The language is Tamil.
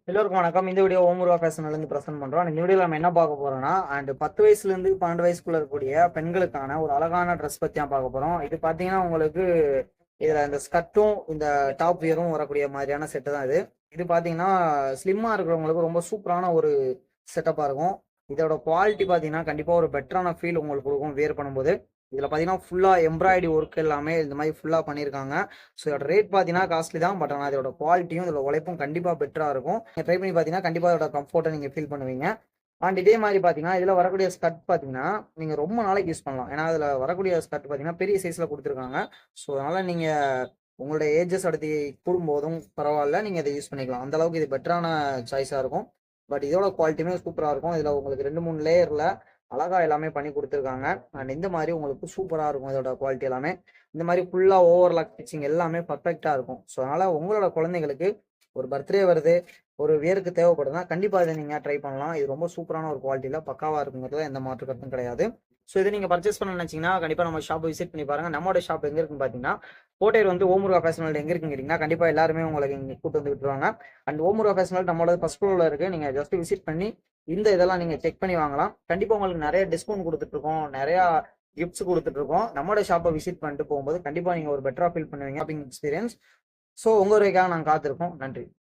எல்லோருக்கும் வணக்கம். இந்த வீடியோ ஓமுருகா ஃபேஷன்லேருந்து ப்ரெசென்ட் பண்ணுறோம். இந்த வீடியோவில் நம்ம என்ன பார்க்க போகிறோம்னா, 10 வயசுலேருந்து 12 வயசுக்குள்ள இருக்கக்கூடிய பெண்களுக்கான ஒரு அழகான ட்ரெஸ் பற்றி தான் பார்க்க போகிறோம். இது பார்த்தீங்கன்னா உங்களுக்கு இதில் இந்த ஸ்கர்ட்டும் இந்த டாப் வியரும் வரக்கூடிய மாதிரியான செட்டு தான் இது. இது பார்த்தீங்கன்னா ஸ்லிம்மாக இருக்கிறவங்களுக்கு ரொம்ப சூப்பரான ஒரு செட்டப்பாக இருக்கும். இதோட குவாலிட்டி பார்த்தீங்கன்னா கண்டிப்பாக ஒரு பெட்டரான ஃபீல் உங்களுக்கு கொடுக்கும் வேர் பண்ணும்போது. இதில் பார்த்தீங்கன்னா ஃபுல்லாக எம்ப்ராய்டரி ஒர்க் எல்லாமே இந்த மாதிரி ஃபுல்லாக பண்ணியிருக்காங்க. ஸோ இதோட ரேட் பார்த்தீங்கன்னா காஸ்ட்லி தான். பட் ஆனால் இதோட குவாலிட்டியும் இதோட உழைப்பும் கண்டிப்பாக பெட்டராக இருக்கும். நீங்கள் ட்ரை பண்ணி பார்த்தீங்கன்னா கண்டிப்பாக இதோட கம்ஃபர்ட்டை நீங்கள் ஃபீல் பண்ணுவீங்க. அண்ட் இதே மாதிரி பார்த்தீங்கன்னா இதில் வரக்கூடிய ஸ்கர்ட் பார்த்தீங்கன்னா நீங்கள் ரொம்ப நாளைக்கு யூஸ் பண்ணலாம். ஏன்னா அதில் வரக்கூடிய ஸ்கர்ட் பார்த்தீங்கன்னா பெரிய சைஸில் கொடுத்துருக்காங்க. ஸோ அதனால் நீங்கள் உங்களுடைய ஏஜஸ் அடுத்து கூடும்போதும் பரவாயில்ல, நீங்கள் இதை யூஸ் பண்ணிக்கலாம். அந்த அளவுக்கு இது பெட்டரான சாய்ஸாக இருக்கும். பட் இதோட குவாலிட்டியுமே சூப்பராக இருக்கும். இதில் உங்களுக்கு 2-3 லேயரில் அழகா எல்லாமே பண்ணி கொடுத்துருக்காங்க. அண்ட் இந்த மாதிரி உங்களுக்கு சூப்பராக இருக்கும் இதோட குவாலிட்டி எல்லாமே. இந்த மாதிரி ஃபுல்லாக ஓவர்லாக் ஸ்டிச்சிங் எல்லாமே பர்ஃபெக்டாக இருக்கும். ஸோ அதனால் உங்களோட குழந்தைங்களுக்கு ஒரு பர்த்டே வருது, ஒரு வியருக்கு தேவைப்படுதுன்னா கண்டிப்பாக இதை நீங்கள் ட்ரை பண்ணலாம். இது ரொம்ப சூப்பரான ஒரு குவாலிட்டியில் பக்காவாக இருக்குங்கிறதுல எந்த மாற்று கருத்தும் கிடையாது. ஸோ இதை நீங்கள் பர்ச்சேஸ் பண்ண நினச்சிங்கன்னா கண்டிப்பாக நம்ம ஷாப்பை விசிட் பண்ணி பாருங்கள். நம்மளோட ஷாப் எங்கே இருக்குன்னு பார்த்தீங்கன்னா கோட்டையில் வந்து ஓமுருகா ஃபேஷன் வேர்ல்டு எங்கே இருக்குன்னு கேட்டிங்கன்னா கண்டிப்பாக எல்லாருமே உங்களுக்கு இங்கே கூட்டு வந்து விட்டுருவாங்க. அண்ட் ஓமுருகா ஃபேஷன் வேர்ல்டு நம்மளோட ஃபர்ஸ்ட் ஃப்ளோரில் இருக்குது. நீங்கள் ஜஸ்ட் விசிட் பண்ணி இந்த இதெல்லாம் நீங்கள் செக் பண்ணி வாங்கலாம். கண்டிப்பாக உங்களுக்கு நிறைய டிஸ்கவுண்ட் கொடுத்துட்ருக்கோம், நிறையா கிஃப்ட்ஸ் கொடுத்துட்ருக்கோம். நம்மளோட ஷாப்பை விசிட் பண்ணிட்டு போகும்போது கண்டிப்பாக நீங்கள் ஒரு பெட்டராக ஃபீல் பண்ணுவீங்க ஷாப்பிங் எக்ஸ்பீரியன்ஸ். ஸோ உங்கள் வரைக்காக நாங்கள் காத்திருக்கோம். நன்றி.